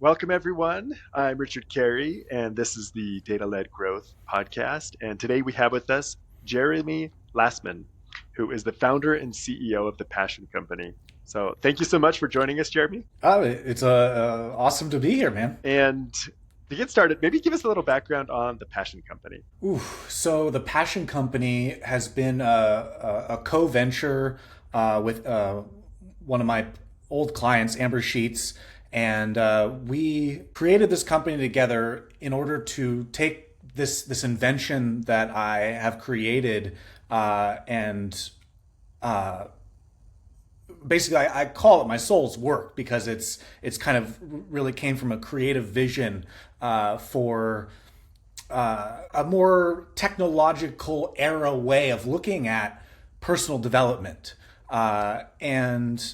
Welcome, everyone. I'm Richard Carey, and this is the Data Led Growth podcast. And today we have with us Jeremy Lasman, who is the founder and CEO of the Passion Company. So, thank you so much for joining us, Jeremy. It's awesome to be here, man. And to get started, maybe give us a little background on the Passion Company. So the Passion Company has been a co-venture with one of my old clients, Amber Sheets, and we created this company together in order to take this invention that I have created and basically I call it my soul's work because it's kind of really came from a creative vision for a more technological era way of looking at personal development. And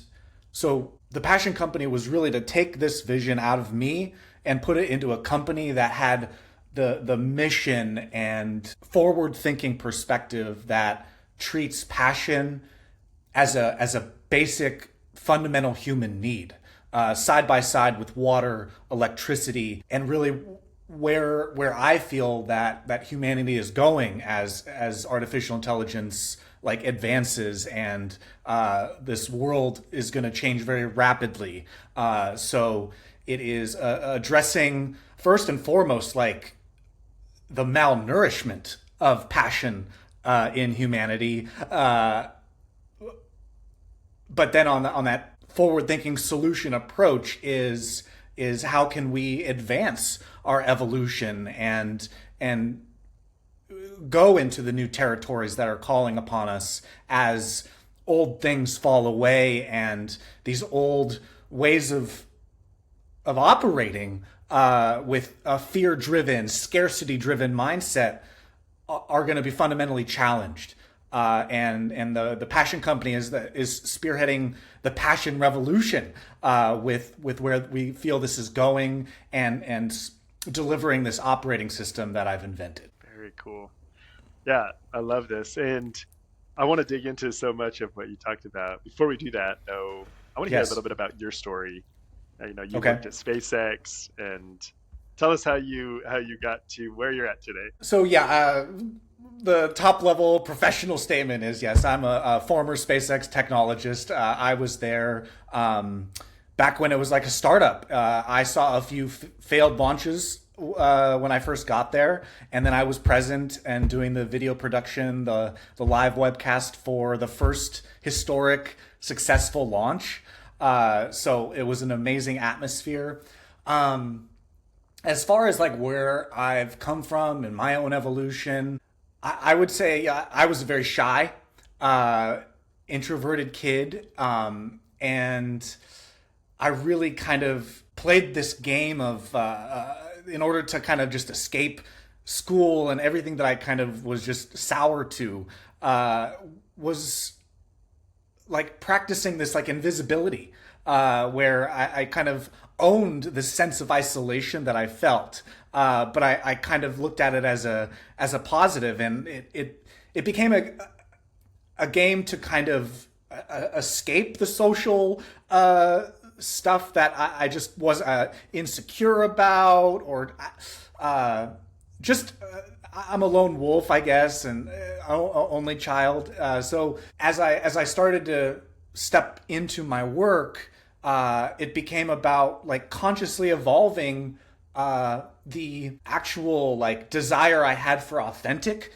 so the Passion Company was really to take this vision out of me and put it into a company that had the mission and forward thinking perspective that treats passion as a basic fundamental human need, side by side with water, electricity, and really where I feel that humanity is going as artificial intelligence like advances and this world is going to change very rapidly. So it is addressing first and foremost like the malnourishment of passion in humanity. But then on that forward thinking solution approach is how can we advance our evolution and go into the new territories that are calling upon us as old things fall away and these old ways of operating with a fear driven, scarcity driven mindset are going to be fundamentally challenged. And the Passion Company is spearheading the passion revolution with where we feel this is going and delivering this operating system that I've invented. Very cool. Yeah, I love this. And I want to dig into so much of what you talked about. Before we do that, though, I want to hear a Yes. little bit about your story. You Okay. worked at SpaceX, and tell us how you got to where you're at today. So yeah, the top level professional statement is yes, I'm a former SpaceX technologist. I was there back when it was like a startup. I saw a few failed launches when I first got there, and then I was present and doing the video production, the live webcast for the first historic successful launch. So it was an amazing atmosphere. As far as like where I've come from and my own evolution, I would say I was a very shy, uh, introverted kid, and I really kind of played this game of in order to kind of just escape school and everything that I kind of was just sour to was like practicing this like invisibility, where I kind of owned the sense of isolation that I felt, but I kind of looked at it as a positive, and it became a game to kind of escape the social stuff that I just was insecure about, or just I'm a lone wolf, I guess, and only child. So as I started to step into my work, it became about like consciously evolving the actual like desire I had for authentic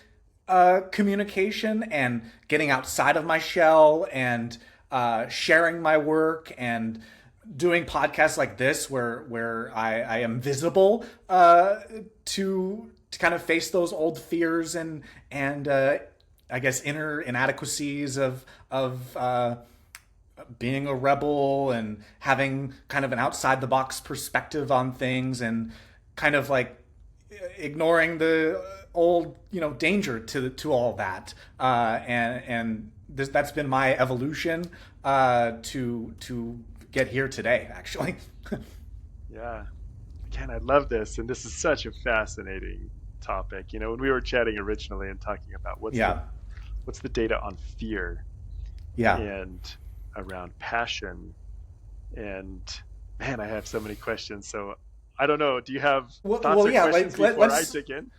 communication and getting outside of my shell and sharing my work and doing podcasts like this where I am visible to kind of face those old fears and I guess inner inadequacies of being a rebel and having kind of an outside the box perspective on things and kind of like ignoring the old danger to all that and that's been my evolution to get here today actually. Yeah. Again, I love this, and this is such a fascinating topic. When we were chatting originally and talking about Yeah. what's the data on fear Yeah. and around passion, and Man, I have so many questions. So I don't know. Do you have thoughts Well, or yeah, questions before I let's. dig in?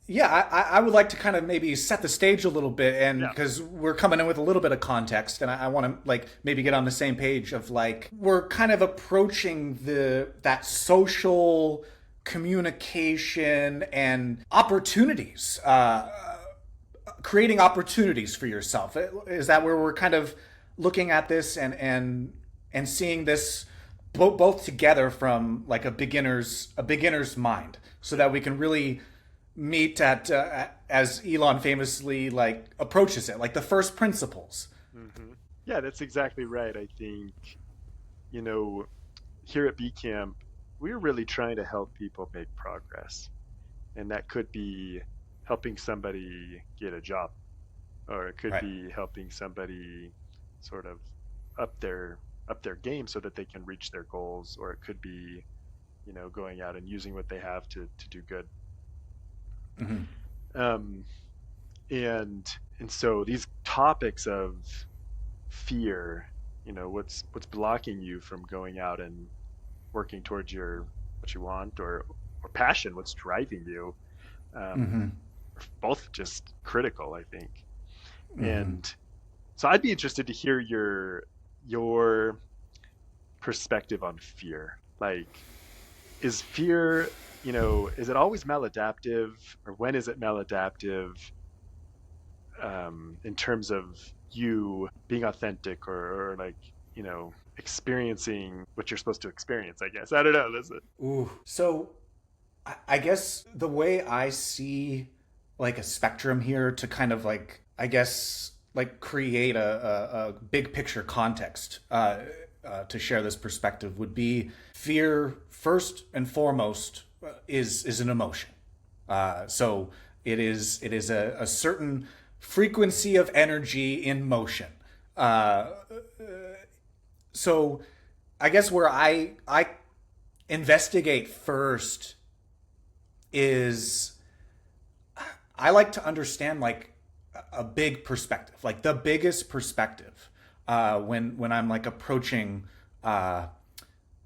Yeah, I would like to kind of maybe set the stage a little bit, and Yeah. because we're coming in with a little bit of context, and I want to like maybe get on the same page of like we're kind of approaching the that social communication and opportunities, creating opportunities for yourself. Is that where we're kind of looking at this and seeing this both together from like a beginner's mind, so that we can really meet at as Elon famously like approaches it, like the first principles. Yeah, that's exactly right. I think, you know, here at Bcamp, we're really trying to help people make progress. And that could be helping somebody get a job, or it could Right. be helping somebody sort of up their up their game so that they can reach their goals, or it could be, going out and using what they have to do good. Mm-hmm. Um, and and so these topics of fear, what's blocking you from going out and working towards your what you want, or passion, what's driving you, um, Mm-hmm. are both just critical, I think. Mm-hmm. And so I'd be interested to hear your perspective on fear. Like, is fear, is it always maladaptive, or when is it maladaptive, in terms of you being authentic, or like, experiencing what you're supposed to experience, I guess. I don't know. Listen. Ooh. So I guess the way I see like a spectrum here to kind of like I guess like create a big picture context to share this perspective would be fear first and foremost is an emotion. So it is a certain frequency of energy in motion. Uh, so I guess where I investigate first is I like to understand like a big perspective, like the biggest perspective, when I'm like approaching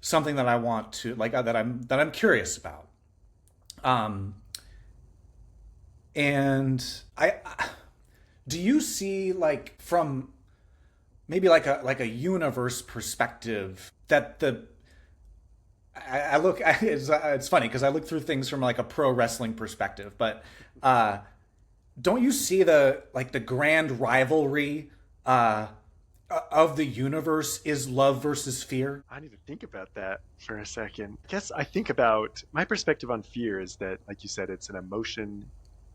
something that I want to like that I'm curious about. Um, and do you see like from maybe like a universe perspective that the I look it's funny because I look through things from like a pro wrestling perspective, but uh, don't you see the like the grand rivalry of the universe is love versus fear? I need to think about that for a second. I guess I think about my perspective on fear is that, like you said, it's an emotion,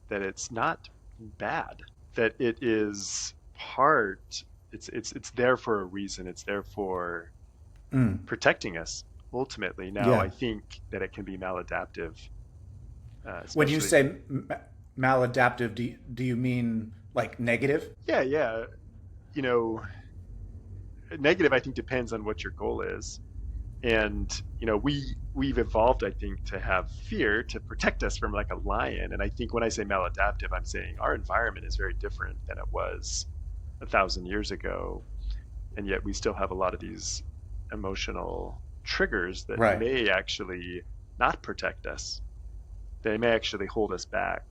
that it's not bad, that it is part. It's there for a reason. It's there for Mm, protecting us ultimately. Now, I yeah. think that it can be maladaptive, When you especially. say maladaptive, do you mean like negative? Yeah, yeah. You know, Negative, I think, depends on what your goal is. And we've evolved, I think, to have fear to protect us from like a lion. And I think when I say maladaptive, I'm saying our environment is very different than it was 1,000 years ago, and yet we still have a lot of these emotional triggers that Right. may actually not protect us. They may actually hold us back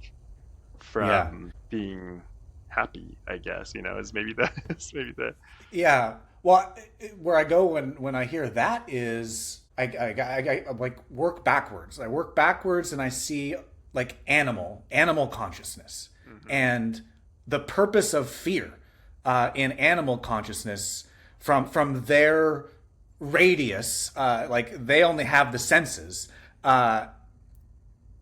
Yeah. from being happy, I guess. Is maybe the is maybe the Yeah. Well, where I go when I hear that is I like work backwards. I work backwards and I see like animal consciousness Mhm. and the purpose of fear in animal consciousness from their radius. Like they only have the senses.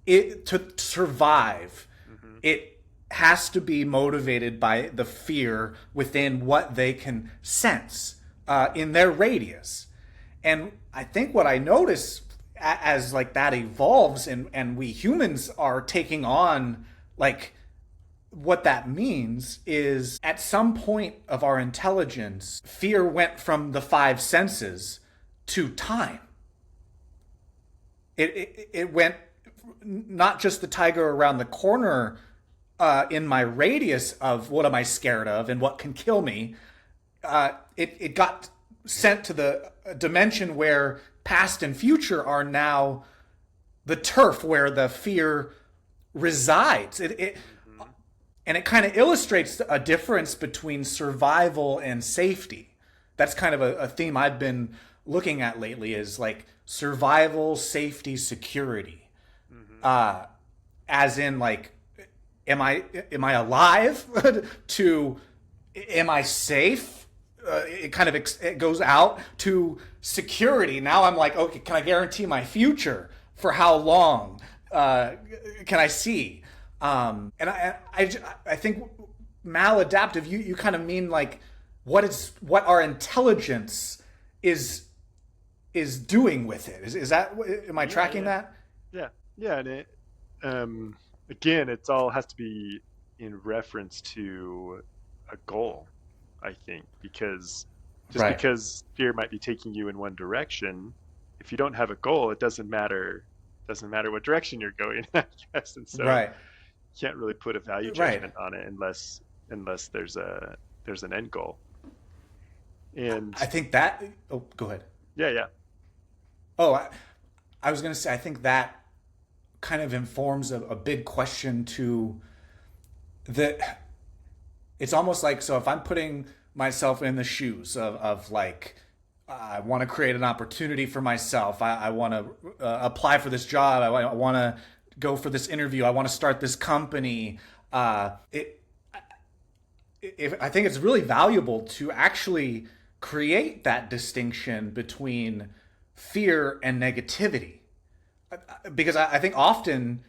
It to survive. Mhm. It has to be motivated by the fear within what they can sense in their radius. And I think what I notice as like that evolves and we humans are taking on like what that means is at some point of our intelligence, fear went from the five senses to time. It went not just the tiger around the corner in my radius of what am I scared of and what can kill me. It got sent to the dimension where past and future are now the turf where the fear resides. Hmm. And it kind of illustrates a difference between survival and safety. That's kind of a theme I've been looking at lately is like survival, safety, security. Hmm. Uh, as in like, am I alive to am I safe? It kind of it goes out to security. Now I'm like, okay, can I guarantee my future? For how long can I see? And I think maladaptive. You kind of mean like what our intelligence is is doing with it. Is that am I Yeah, tracking yeah, that? yeah, yeah. And again, it's all has to be in reference to a goal, I think, because just Right. because fear might be taking you in one direction, if you don't have a goal, it doesn't matter. Doesn't matter what direction you're going, I guess. And so Right. you can't really put a value Right. judgment on it unless there's an end goal. And I think that. Oh, go ahead. yeah, yeah. Oh, I was going to say, I think that kind of informs a big question to that. It's almost like, so if I'm putting myself in the shoes of like, I want to create an opportunity for myself. I want to apply for this job. I want to go for this interview. I want to start this company. It, I think it's really valuable to actually create that distinction between fear and negativity. Because I think often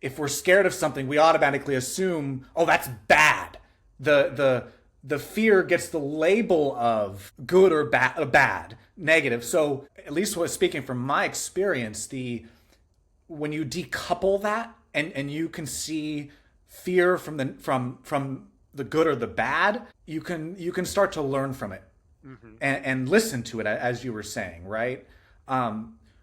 if we're scared of something, we automatically assume, oh, that's bad. The fear gets the label of good or bad, negative. So at least was speaking from my experience, the when you decouple that and you can see fear from the good or the bad, you can start to learn from it Hmm. and listen to it as you were saying, right?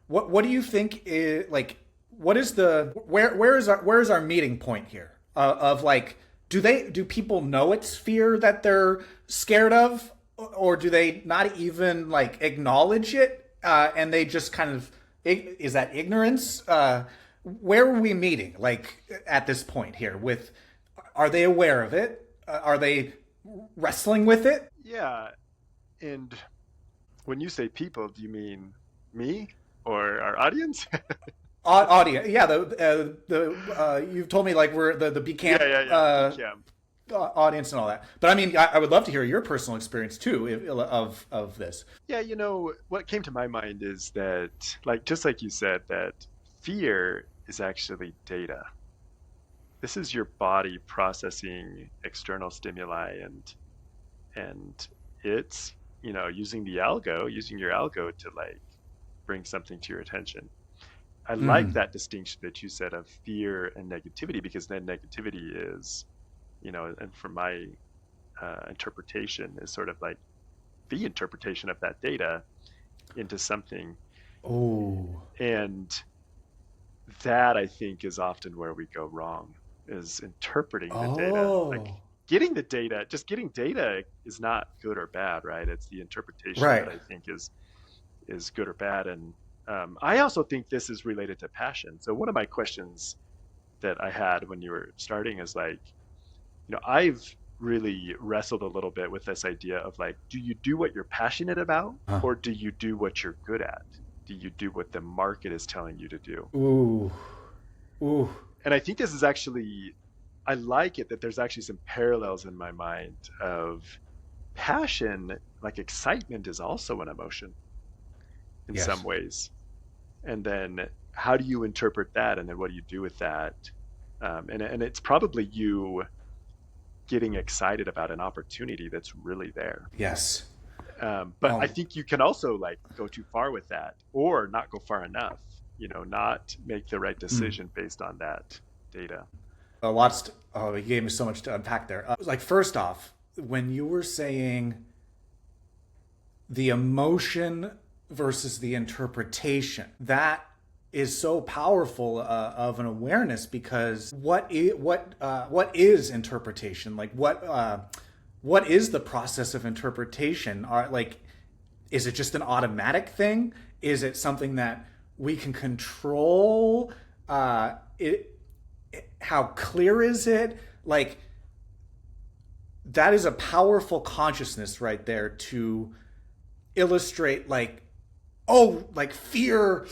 What do you think is like? What is the where is our meeting point here? Of like, do people know it's fear that they're scared of, or do they not even like acknowledge it, and they just kind of is that ignorance? Where are we meeting like at this point here? With are they aware of it? Are they wrestling with it? Yeah. And when you say people, do you mean me or our audience? Audio, yeah. You've told me like we're the Yeah, Bcamp yeah, yeah. Bcamp. audience and all that. But I mean, I would love to hear your personal experience too of this. Yeah, what came to my mind is that, like, just like you said, that fear is actually data. This is your body processing external stimuli and it's, using your algo to like bring something to your attention. I like Mm, that distinction that you said of fear and negativity because then negativity is, and from my interpretation is sort of like the interpretation of that data into something. oh, And that I think is often where we go wrong is interpreting the data. Like oh, just getting data is not good or bad, right? It's the interpretation that right. I think is good or bad. And I also think this is related to passion. So one of my questions that I had when you were starting is like, I've really wrestled a little bit with this idea of like, do you do what you're passionate about Huh. or do you do what you're good at? Do you do what the market is telling you to do? Ooh, ooh, And I think this is actually, I like it that there's actually some parallels in my mind of passion, like excitement is also an emotion in some yes, ways. And then how do you interpret that? And then what do you do with that? And it's probably you getting excited about an opportunity that's really there. yes. But I Um, think you can also like go too far with that or not go far enough, not make the right mm. decision based on that data. A lot. Oh, you gave me so much to unpack there. Like first off, when you were saying the emotion versus the interpretation, that is so powerful of an awareness because what is interpretation? Like what is the process of interpretation? Are like Is it just an automatic thing? Is it something that we can control? How clear is it? Like, that is a powerful consciousness right there to illustrate, like, oh, like fear,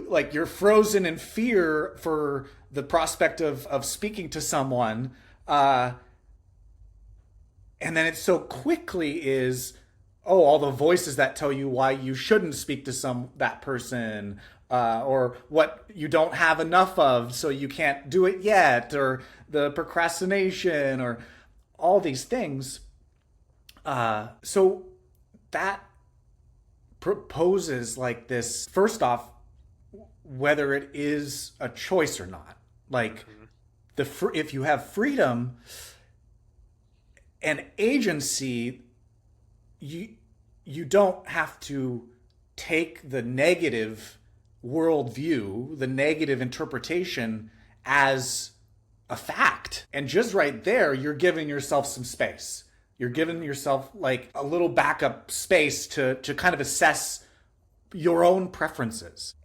like you're frozen in fear for the prospect of speaking to someone. And then it so quickly is, oh, all the voices that tell you why you shouldn't speak to that person, or what you don't have enough of, so you can't do it yet, or the procrastination, or all these things. So that proposes like this. First off, whether it is a choice or not, like if you have freedom and agency, you don't have to take the negative worldview, the negative interpretation, as a fact. And just right there, you're giving yourself some space. You're giving yourself like a little backup space to kind of assess your own preferences.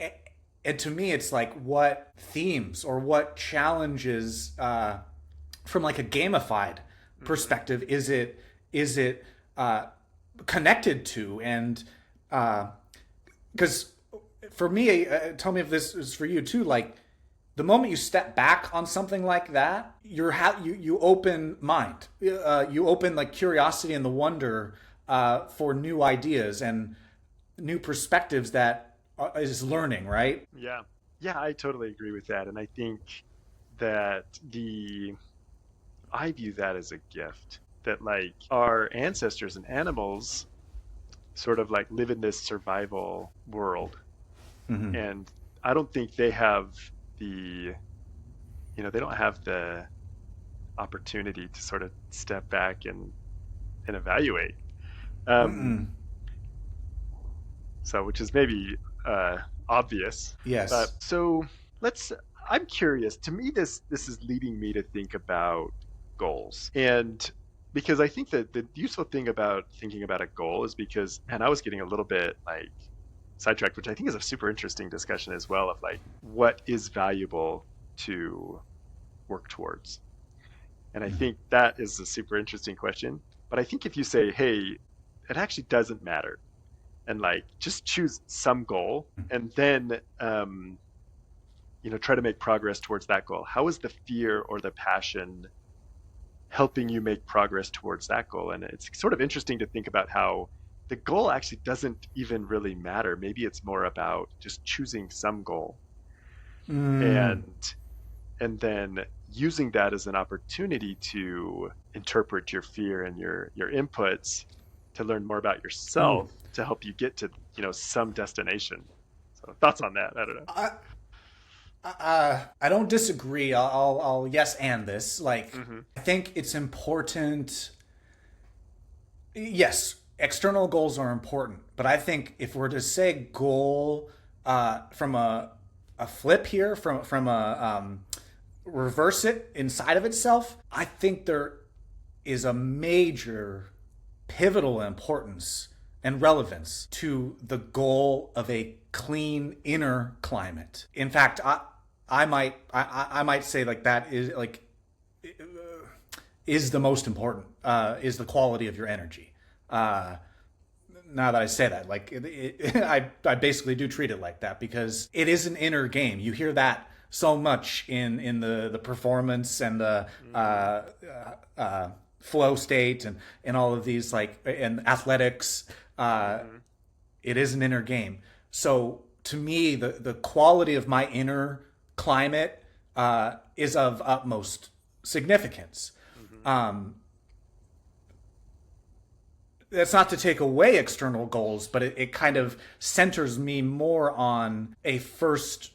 And to me, it's like, what themes or what challenges, from like a gamified perspective, is it connected to? And because for me, tell me if this is for you too, like, the moment you step back on something like that, you open mind, you open like curiosity and the wonder for new ideas and new perspectives that is learning, right? Yeah. Yeah, I totally agree with that. And I think that I view that as a gift, that like our ancestors and animals sort of like live in this survival world. Mm-hmm. And I don't think they have they don't have the opportunity to sort of step back and evaluate. Um, so, which is maybe obvious. But Yes. so let's. I'm curious. To me, this is leading me to think about goals, and because I think that the useful thing about thinking about a goal is because, man, I was getting a little bit like sidetracked, which I think is a super interesting discussion as well, of like what is valuable to work towards. And I think that is a super interesting question. But I think if you say, hey, it actually doesn't matter, and like just choose some goal, and then try to make progress towards that goal. How is the fear or the passion helping you make progress towards that goal? And it's sort of interesting to think about how the goal actually doesn't even really matter. Maybe it's more about just choosing some goal Mm. and then using that as an opportunity to interpret your fear and your inputs to learn more about Ooh. yourself to help you get to some destination. So thoughts on that? I don't know. I don't disagree. I'll yes and this. Like, Hmm. I think it's important. Yes, external goals are important, but I think if we're to say goal, from a flip here, from a reverse it inside of itself, I think there is a major pivotal importance and relevance to the goal of a clean inner climate. In fact, I might say like that is like is the most important, is the quality of your energy. Uh, Now that I say that, like I basically do treat it like that because it is an inner game. You hear that so much in the performance and the Hmm. flow state and all of these, like, and athletics. Hmm. It is an inner game. So to me, the quality of my inner climate is of utmost significance. Hmm. Um, that's not to take away external goals, but it kind of centers me more on a first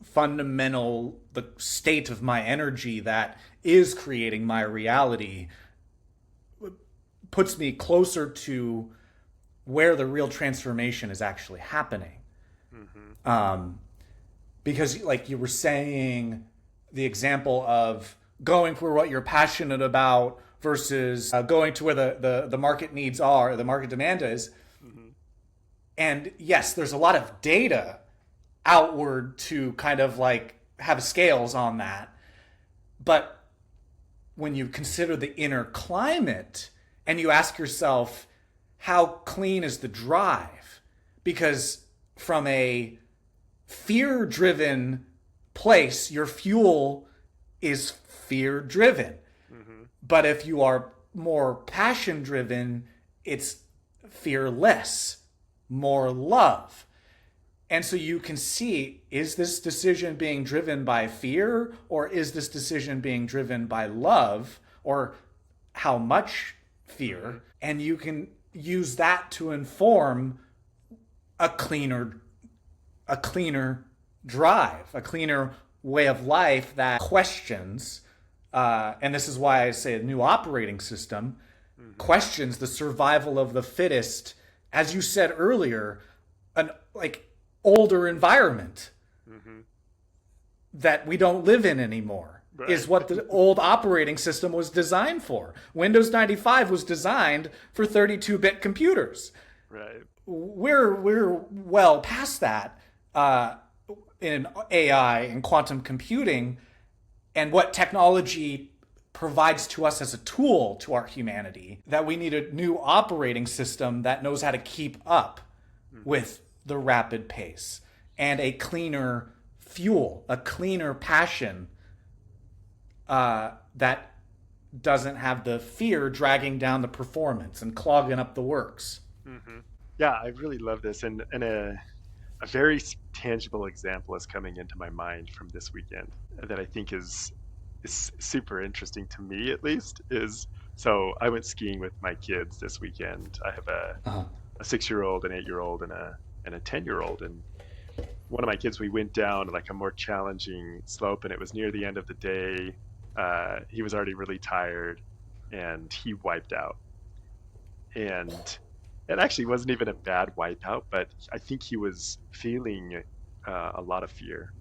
fundamental, the state of my energy that is creating my reality, puts me closer to where the real transformation is actually happening. Hmm. Um, because, like you were saying, the example of going for what you're passionate about versus going to where the market needs are, the market demand is, Hmm. And yes, there's a lot of data outward to kind of like have scales on that. But when you consider the inner climate and you ask yourself, how clean is the drive? Because from a fear driven place, your fuel is fear driven. Mm-hmm. But if you are more passion driven, it's fearless, more love. And so you can see, is this decision being driven by fear, or is this decision being driven by love, or how much fear? And you can use that to inform a cleaner drive, a cleaner way of life that questions, and this is why I say a new operating system, questions the survival of the fittest, as you said earlier, an like older environment that we don't live in anymore. Right. Is what the old operating system was designed for. Windows 95 was designed for 32-bit computers. Right. We're well past that in AI and quantum computing, and what technology provides to us as a tool to our humanity, that we need a new operating system that knows how to keep up with the rapid pace, and a cleaner fuel, a cleaner passion that doesn't have the fear dragging down the performance and clogging up the works. Mm-hmm. Yeah, I really love this, and a very tangible example is coming into my mind from this weekend that I think is super interesting to me, at least. Is so I went skiing with my kids this weekend. I have a 6-year-old, an 8-year-old, and a 10-year-old, and one of my kids, we went down like a more challenging slope, and it was near the end of the day. He was already really tired, and he wiped out. And it actually wasn't even a bad wipeout, but I think he was feeling a lot of fear,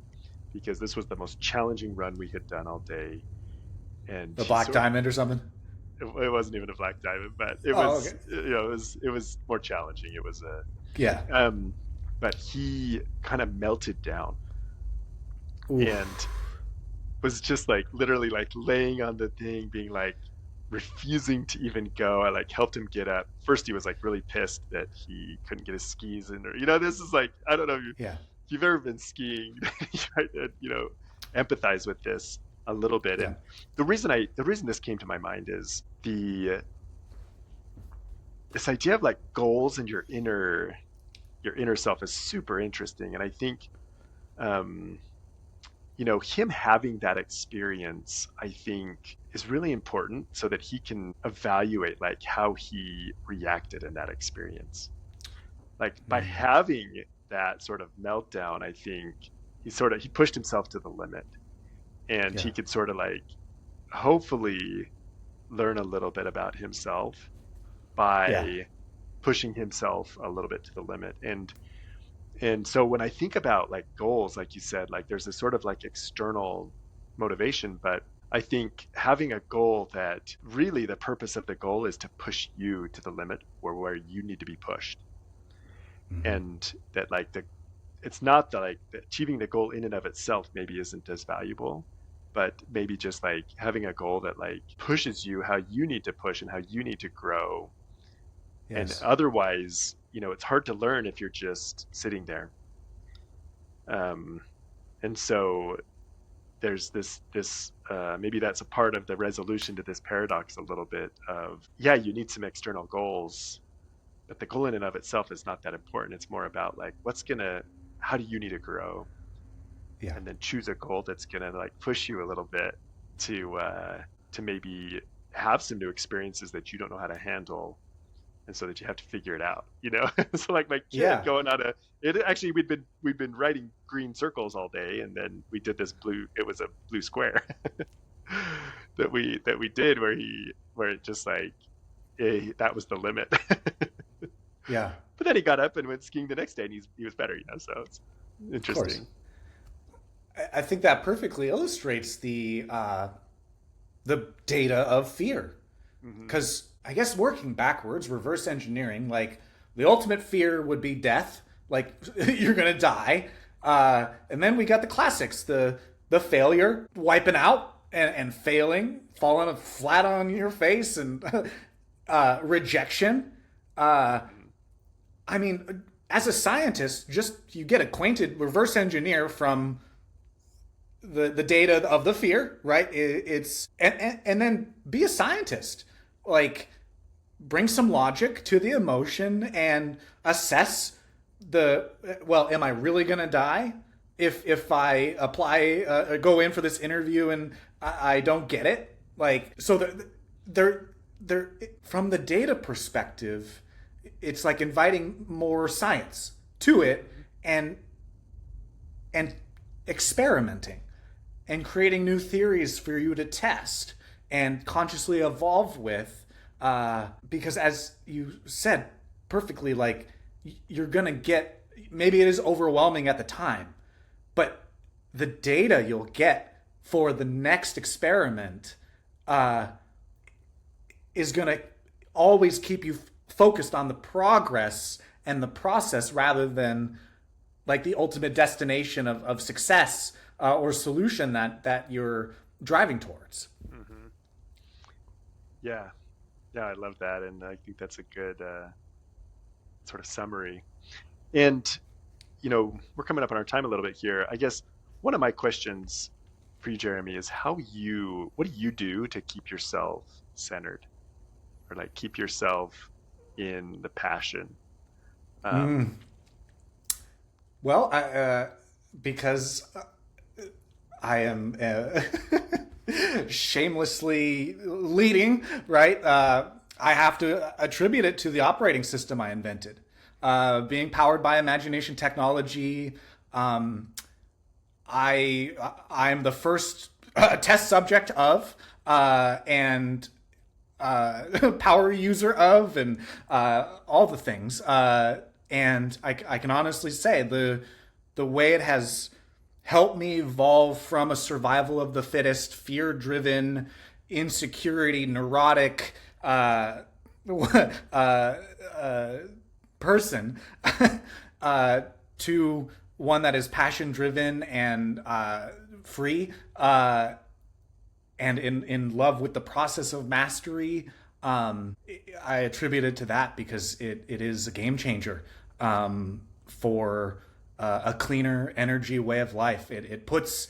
because this was the most challenging run we had done all day. And the Black Diamond or something? It wasn't even a Black Diamond, but it was, okay. It was more challenging. It was but he kind of melted down. Oof. And was just like literally like laying on the thing, being like refusing to even go. I like helped him get up. First he was like really pissed that he couldn't get his skis in, or this is like, I don't know if you've ever been skiing. You try to empathize with this a little bit. And the reason this came to my mind is this idea of like goals and your inner self is super interesting. And I think him having that experience, I think, is really important so that he can evaluate like how he reacted in that experience. Like by having that sort of meltdown, I think he pushed himself to the limit, and he could sort of like hopefully learn a little bit about himself by pushing himself a little bit to the limit. And so when I think about like goals, like you said, like there's this sort of like external motivation, but I think having a goal that really the purpose of the goal is to push you to the limit where you need to be pushed. And that like it's not that like achieving the goal in and of itself maybe isn't as valuable, but maybe just like having a goal that like pushes you how you need to push and how you need to grow. And otherwise, it's hard to learn if you're just sitting there. And so there's this maybe that's a part of the resolution to this paradox a little bit of, you need some external goals, but the goal in and of itself is not that important. It's more about like, how do you need to grow? And then choose a goal that's going to like push you a little bit to maybe have some new experiences that you don't know how to handle. And so that you have to figure it out, So like my kid going on actually we'd been writing green circles all day, and then we did this it was a blue square that we did where it just like, that was the limit. But then he got up and went skiing the next day, and he was better, So it's interesting. I think that perfectly illustrates the data of fear, because I guess working backwards, reverse engineering, like the ultimate fear would be death, like you're gonna die. And then we got the classics, the failure, wiping out and failing, falling flat on your face, and rejection. I mean, as a scientist, just you get acquainted, reverse engineer from the data of the fear, right? It's and then be a scientist, like bring some logic to the emotion and assess the well. Am I really gonna die if I apply go in for this interview and I don't get it? Like so, they're from the data perspective, it's like inviting more science to it and and experimenting and creating new theories for you to test and consciously evolve with. Because as you said perfectly, like you're gonna get, maybe it is overwhelming at the time, but the data you'll get for the next experiment is gonna always keep you focused on the progress and the process rather than like the ultimate destination of success or solution that you're driving towards. Hmm. Yeah, yeah, I love that, and I think that's a good sort of summary. And we're coming up on our time a little bit here. I guess one of my questions for you, Jeremy, is what do you do to keep yourself centered, or like keep yourself in the passion? Um, Well, because I am shamelessly leading, right? I have to attribute it to the operating system I invented. Being powered by imagination technology, I'm the first test subject of and power user of, and all the things. And I can honestly say the way it has helped me evolve from a survival of the fittest, fear-driven, insecurity, neurotic person to one that is passion-driven and free, and in love with the process of mastery. I attribute it to that because it is a game changer for a cleaner energy way of life. It puts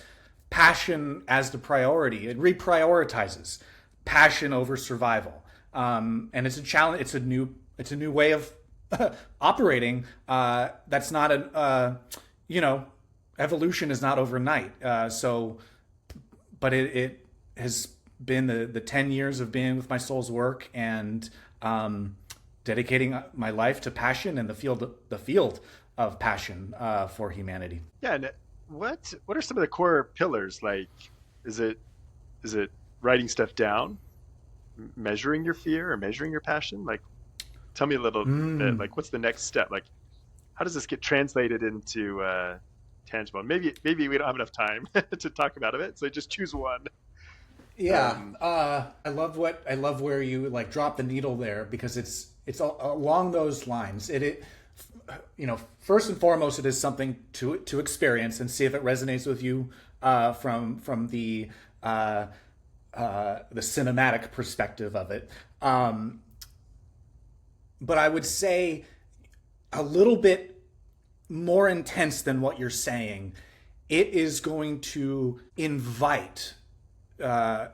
passion as the priority. It reprioritizes passion over survival, and it's a challenge. It's a new way of operating. That's not evolution is not overnight. But it has been the 10 years of being with my soul's work and dedicating my life to passion and the field of passion for humanity. yeah, and what are some of the core pillars? Like, is it is it writing stuff down, measuring your fear or measuring your passion? Like, tell me a little bit. Like, what's the next step? Like, how does this get translated into tangible? Maybe we don't have enough time to talk about it, so just choose one. Yeah, Um, I love where you like drop the needle there because along those lines. First and foremost, it is something to experience and see if it resonates with you from the cinematic perspective of it. But I would say a little bit more intense than what you're saying. It is going to invite a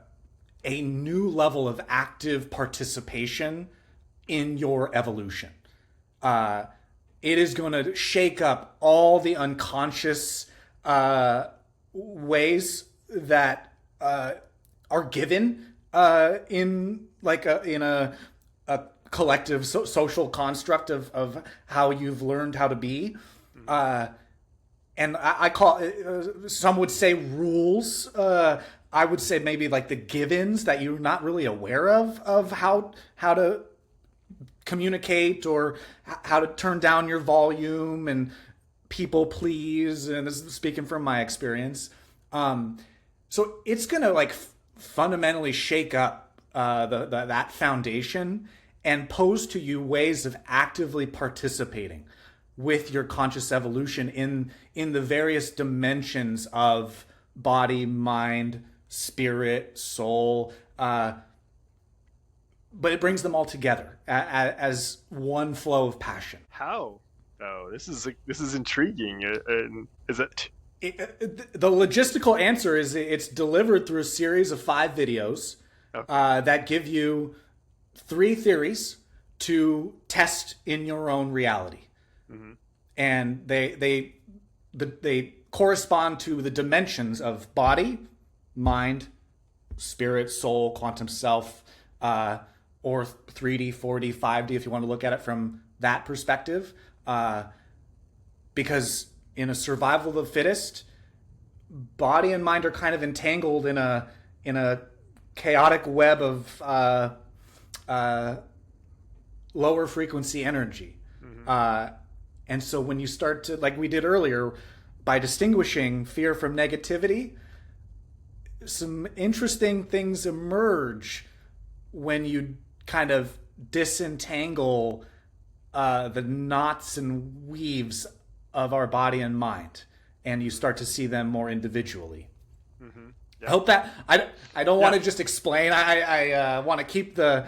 new level of active participation in your evolution. It is going to shake up all the unconscious ways that are given in like a collective social construct of how you've learned how to be. And I call it, some would say rules. I would say maybe like the givens that you're not really aware of how to communicate or how to turn down your volume and people please. And this is speaking from my experience. So it's gonna like fundamentally shake up that foundation and pose to you ways of actively participating with your conscious evolution in the various dimensions of body, mind, spirit, soul. But it brings them all together as one flow of passion. How? Oh, this is intriguing. And is it? The logistical answer is it's delivered through a series of 5 videos Okay. that give you 3 theories to test in your own reality, Hmm. and they correspond to the dimensions of body, mind, spirit, soul, quantum self, or 3D, 4D, 5D if you want to look at it from that perspective. Because in a survival of the fittest, body and mind are kind of entangled in a chaotic web of lower frequency energy. Hmm. And so when you start to, like we did earlier, by distinguishing fear from negativity, some interesting things emerge when you kind of disentangle the knots and weaves of our body and mind, and you start to see them more individually. Hmm. I Yeah. hope that I don't want Yeah. to just explain. I want to keep the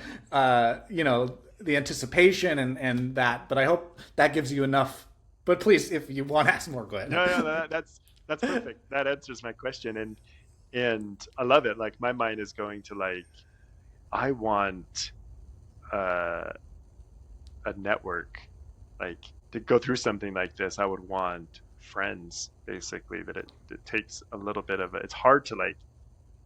the anticipation and that, but I hope that gives you enough. But please, if you want to ask more, go ahead. No, no, that's perfect. That answers my question, and I love it. Like my mind is going to like, I want uh, a network, like to go through something like this. I would want friends, basically. That it takes a little bit of it's hard to like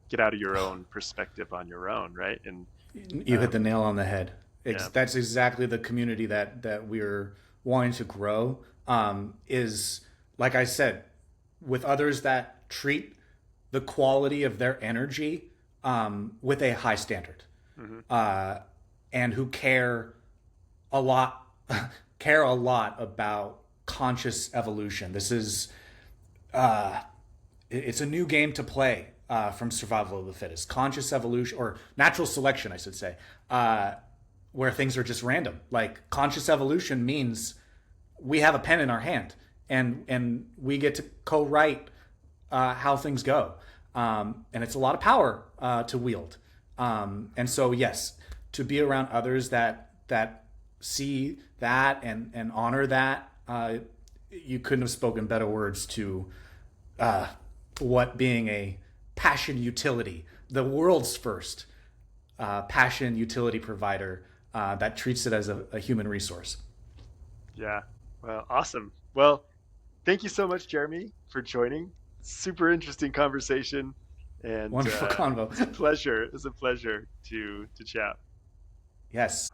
get out of your own perspective on your own, right? And You hit the nail on the head. yeah. That's exactly the community that we're wanting to grow. Is like I said, with others that treat the quality of their energy with a high standard, Hmm. uh, and who a lot care a lot about conscious evolution. This is it's a new game to play from survival of the fittest, conscious evolution or natural selection, I should say, where things are just random. Like conscious evolution means we have a pen in our hand and we get to co-write how things go, and it's a lot of power to wield. And so yes, to be around others that see that and honor that, you couldn't have spoken better words to what being a passion utility, the world's first passion utility provider that treats it as a human resource. Yeah. Well, awesome. Well, thank you so much, Jeremy, for joining. Super interesting conversation, and Wonderful convo. it's a pleasure. It's a pleasure to chat. Yes.